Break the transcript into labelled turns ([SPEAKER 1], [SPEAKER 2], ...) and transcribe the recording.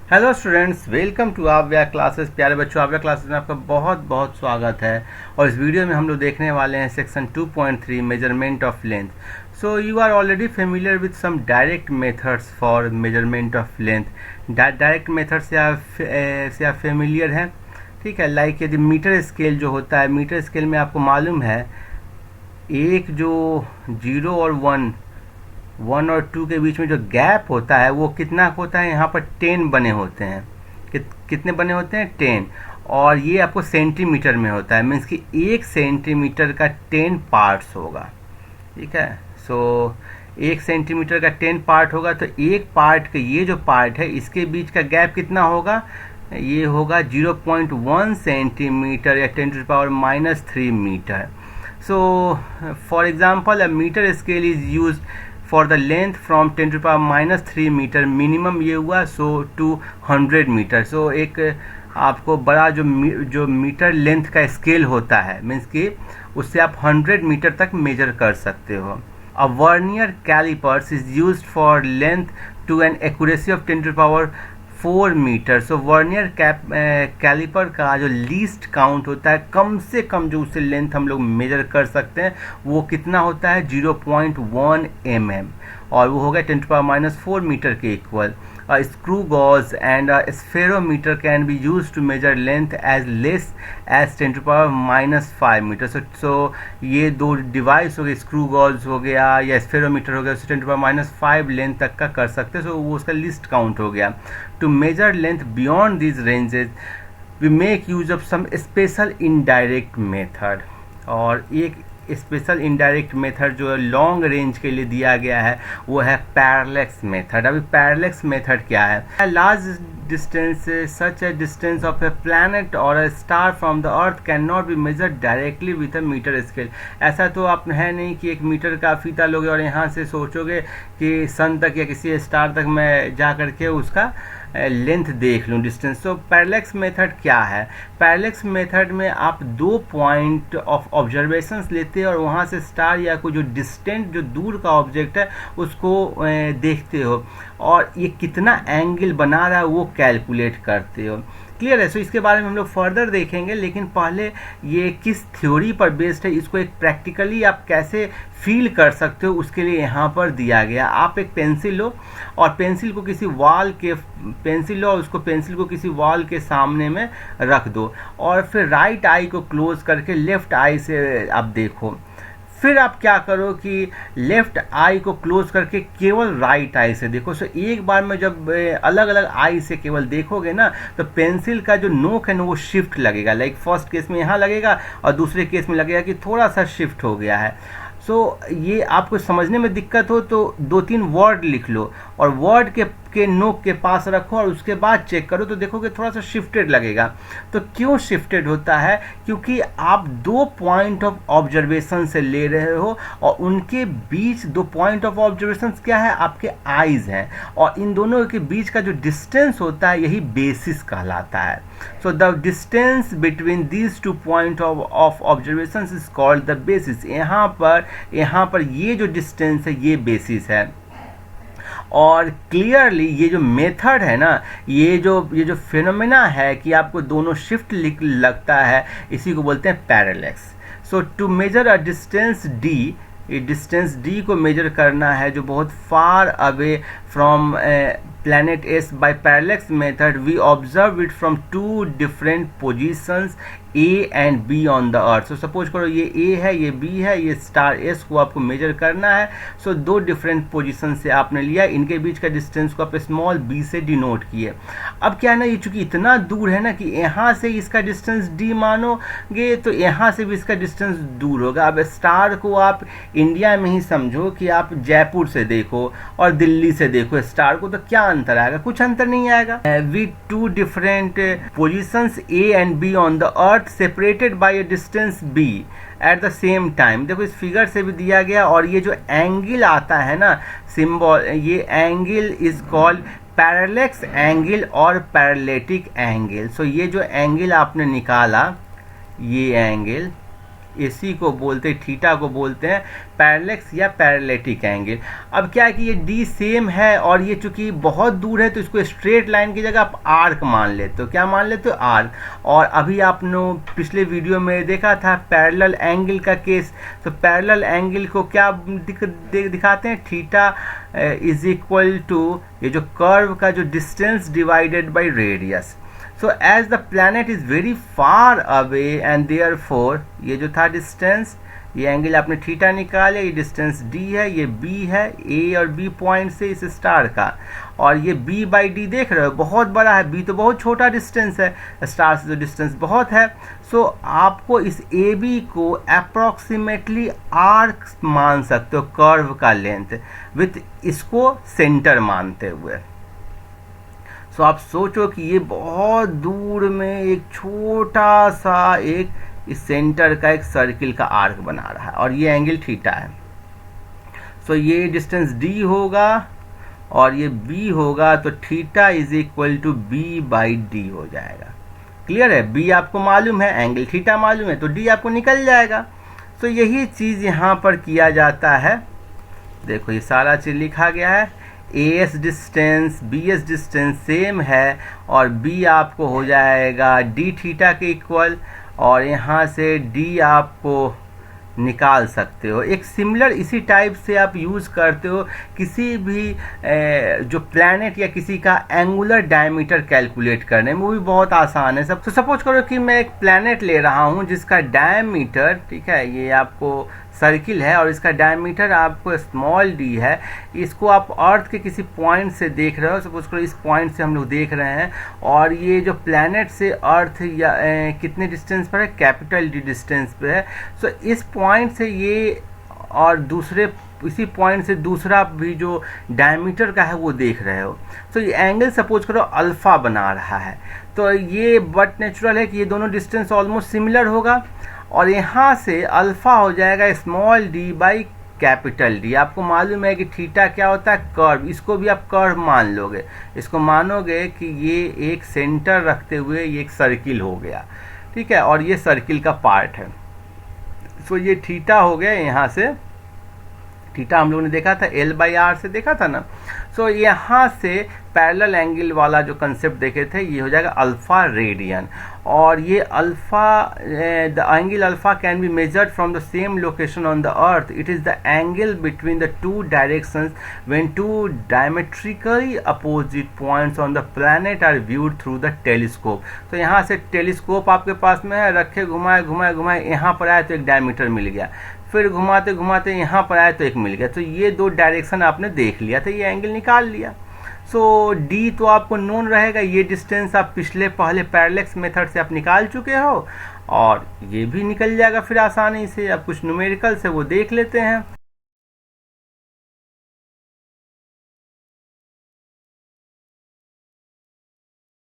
[SPEAKER 1] Hello students, welcome to आव्या classes. प्यारे बच्चों, आव्या क्लासेस में आपका बहुत बहुत स्वागत है। और इस वीडियो में हम लोग देखने वाले हैं section 2.3 measurement of length. So you are already familiar with some direct methods for measurement of length. Direct method से आप फेमिलियर हैं, ठीक है। लाइक यदि मीटर स्केल जो होता है, मीटर स्केल में आपको मालूम है एक जो 0 और 1 और 2 के बीच में जो गैप होता है वो कितना होता है, यहाँ पर 10 बने होते हैं। कितने बने होते हैं? 10। और ये आपको सेंटीमीटर में होता है, मीन्स कि 1 सेंटीमीटर का 10 पार्ट्स होगा, ठीक है। सो 1 सेंटीमीटर का 10 पार्ट होगा, तो एक पार्ट के ये जो पार्ट है इसके बीच का गैप कितना होगा? ये होगा 0.1 सेंटीमीटर या 10⁻³ metre. So, for example, a meter scale is used for the length from 10⁻³ metre minimum ये हुआ, सो टू 100 मीटर। सो एक आपको बड़ा जो मीटर लेंथ का स्केल होता है, मीन्स कि उससे आप 100 मीटर तक मेजर कर सकते हो। A vernier callipers is used for length to an accuracy of 10⁻⁴ metre. So vernier calliper का जो लीस्ट काउंट होता है, कम से कम जो उससे लेंथ हम लोग मेजर कर सकते हैं, वो कितना होता है? 0.1 mm, और वो हो गया 10⁻⁴ मीटर के equal. Screw gauge and spherometer can be use to measure length as less as 10⁻⁵ metre. So ये दो डिवाइस हो गए, स्क्रू गॉज हो गया या स्फेरोमीटर हो गया, उससे 10⁻⁵ लेंथ तक का कर सकते हैं। सो वो उसका लिस्ट काउंट हो गया। To measure length beyond these ranges we make use of some special indirect method. और एक स्पेशल इनडायरेक्ट मेथड जो लॉन्ग रेंज के लिए दिया गया है वो है पैरेलैक्स मेथड। अभी पैरेलैक्स मेथड क्या है? Large distance such a distance of a planet और a star from the earth can not be measured directly with a metre scale. ऐसा तो आप है नहीं कि एक मीटर का फीता लोगे और यहाँ से सोचोगे कि सन तक या किसी स्टार तक मैं जा करके उसका लेंथ देख लूँ, डिस्टेंस। तो पैरेलैक्स मेथड क्या है? पैरेलैक्स मेथड में आप 2 पॉइंट ऑफ ऑब्जर्वेशंस लेते हैं और वहाँ से स्टार या कोई जो डिस्टेंट जो दूर का ऑब्जेक्ट है उसको देखते हो, और ये कितना एंगल बना रहा है वो कैलकुलेट करते हो। क्लियर है? सो इसके बारे में हम लोग फर्दर देखेंगे, लेकिन पहले ये किस थ्योरी पर बेस्ड है, इसको एक प्रैक्टिकली आप कैसे फील कर सकते हो उसके लिए यहाँ पर दिया गया। आप एक पेंसिल लो और पेंसिल को किसी वॉल के सामने में रख दो, और फिर राइट आई को क्लोज करके लेफ्ट आई से आप देखो। फिर आप क्या करो कि लेफ्ट आई को क्लोज करके केवल राइट आई से देखो। सो एक बार में जब अलग अलग आई से केवल देखोगे ना, तो पेंसिल का जो नोक है ना वो शिफ्ट लगेगा। लाइक फर्स्ट केस में यहाँ लगेगा और दूसरे केस में लगेगा कि थोड़ा सा शिफ्ट हो गया है। सो ये आपको समझने में दिक्कत हो तो 2-3 वर्ड लिख लो और वर्ड के नोक के पास रखो और उसके बाद चेक करो तो देखोगे थोड़ा सा शिफ्टेड लगेगा। तो क्यों शिफ्टेड होता है? क्योंकि आप 2 पॉइंट ऑफ ऑब्जर्वेशन से ले रहे हो और उनके बीच 2 पॉइंट ऑफ ऑब्जर्वेशन क्या है? आपके आईज हैं, और इन दोनों के बीच का जो डिस्टेंस होता है यही बेसिस कहलाता है। So the distance between these 2 point of observation is called the basis. यहाँ पर ये जो डिस्टेंस है ये बेसिस है। और क्लियरली ये जो मेथड है ना, ये जो फिनोमेना है कि आपको दोनों शिफ्ट लगता है, इसी को बोलते हैं parallax. So to measure a distance d, distance d को मेजर करना है जो बहुत far away from planet S by parallax method we observe it from 2 different positions A and B on the earth। so suppose करो ये A है, ये B है, ये स्टार S को आपको मेजर करना है। so 2 डिफरेंट पोजीशन से आपने लिया, इनके बीच का डिस्टेंस को आप स्मॉल b से डिनोट किए। अब क्या है ना, ये चूंकि इतना दूर है ना कि यहाँ से इसका डिस्टेंस d मानोगे तो यहाँ से भी इसका डिस्टेंस दूर होगा। अब स्टार को आप इंडिया में ही समझो कि आप जयपुर से देखो और दिल्ली से देखो स्टार को, तो क्या अंतर आएगा? कुछ अंतर नहीं आएगा। With 2 different positions A and B on the earth separated by a distance b at the same time। देखो इस फिगर से भी दिया गया, और ये जो एंगल आता है ना सिंबल, ये angle is called parallax angle और पैरेलैटिक एंगल। सो ये जो एंगल आपने निकाला, ये एंगल AC को बोलते हैं, थीटा को बोलते हैं पैरेलैक्स या पैरेलैटिक एंगल। अब क्या है कि ये D सेम है और ये चूंकि बहुत दूर है तो इसको स्ट्रेट लाइन की जगह आप आर्क मान लेते हो। क्या मान लेते हो? आर्क। और अभी आपने पिछले वीडियो में देखा था पैरेलल एंगल का केस, तो पैरेलल एंगल को क्या दिखाते हैं? थीटा इज इक्वल टू ये जो कर्व का जो distance divided by radius. So as the planet is very far away and therefore ये जो था डिस्टेंस, ये एंगल आपने थीटा निकाले, ये डिस्टेंस d है, ये b है, a और b पॉइंट से इस स्टार का, और ये b बाई डी देख रहे हो बहुत बड़ा है, b तो बहुत छोटा डिस्टेंस है, स्टार से तो डिस्टेंस बहुत है। सो आपको इस AB को अप्रॉक्सीमेटली आर्क मान सकते हो कर्व का लेंथ, विथ इसको सेंटर मानते हुए। सो आप सोचो कि ये बहुत दूर में एक छोटा सा एक इस सेंटर का एक सर्किल का आर्क बना रहा है और ये एंगल थीटा है। सो ये डिस्टेंस d होगा और ये b होगा, तो theta is equal to b by d हो जाएगा। क्लियर है? b आपको मालूम है, एंगल थीटा मालूम है, तो d आपको निकल जाएगा। सो यही चीज यहाँ पर किया जाता है। देखो ये सारा चीज लिखा गया है, AS distance BS distance same है और b आपको हो जाएगा d थीटा के इक्वल, और यहाँ से d आपको निकाल सकते हो। एक सिमिलर इसी टाइप से आप यूज़ करते हो किसी भी जो प्लैनेट या किसी का एंगुलर डायमीटर कैलकुलेट करने में, वो भी बहुत आसान है। सब तो सपोज करो कि मैं एक प्लैनेट ले रहा हूँ जिसका डायमीटर, ठीक है, ये आपको सर्किल है और इसका डायमीटर आपको स्मॉल d है। इसको आप अर्थ के किसी पॉइंट से देख रहे हो, सपोज करो इस पॉइंट से हम लोग देख रहे हैं, और ये जो प्लैनेट से अर्थ या कितने डिस्टेंस पर है? कैपिटल D डिस्टेंस पे है। सो इस पॉइंट से ये और दूसरे इसी पॉइंट से दूसरा भी जो डायमीटर का है वो देख रहे हो। सो ये एंगल सपोज करो अल्फा बना रहा है, तो ये बट नेचुरल है कि ये दोनों डिस्टेंस ऑलमोस्ट सिमिलर होगा, और यहाँ से अल्फा हो जाएगा small d by capital D। आपको मालूम है कि थीटा क्या होता है? कर्व। इसको भी आप कर्व मान लोगे, इसको मानोगे कि ये एक सेंटर रखते हुए ये एक सर्किल हो गया, ठीक है, और ये सर्किल का पार्ट है। सो ये थीटा हो गया। यहाँ से थीटा हम लोगों ने देखा था L बाई आर से देखा था ना। सो यहाँ से पैरेलल एंगल वाला जो कंसेप्ट देखे थे ये हो जाएगा अल्फा रेडियन, और ये alpha the angle alpha can be measured from the same location on the earth. It is the angle between the two directions when two diametrically opposite points on the planet are viewed through the telescope. तो यहाँ से telescope आपके पास में है, रखे घुमाए घुमाए घुमाए, यहाँ पर आए तो एक डायमीटर मिल गया, फिर घुमाते घुमाते यहाँ पर आए तो एक मिल गया। तो ये दो डायरेक्शन आपने देख लिया था, ये एंगल निकाल लिया। सो d तो आपको नोन रहेगा, ये डिस्टेंस आप पहले पैरेलैक्स मेथड से आप निकाल चुके हो, और ये भी निकल जाएगा फिर आसानी से। अब कुछ न्यूमेरिकल से वो देख लेते हैं।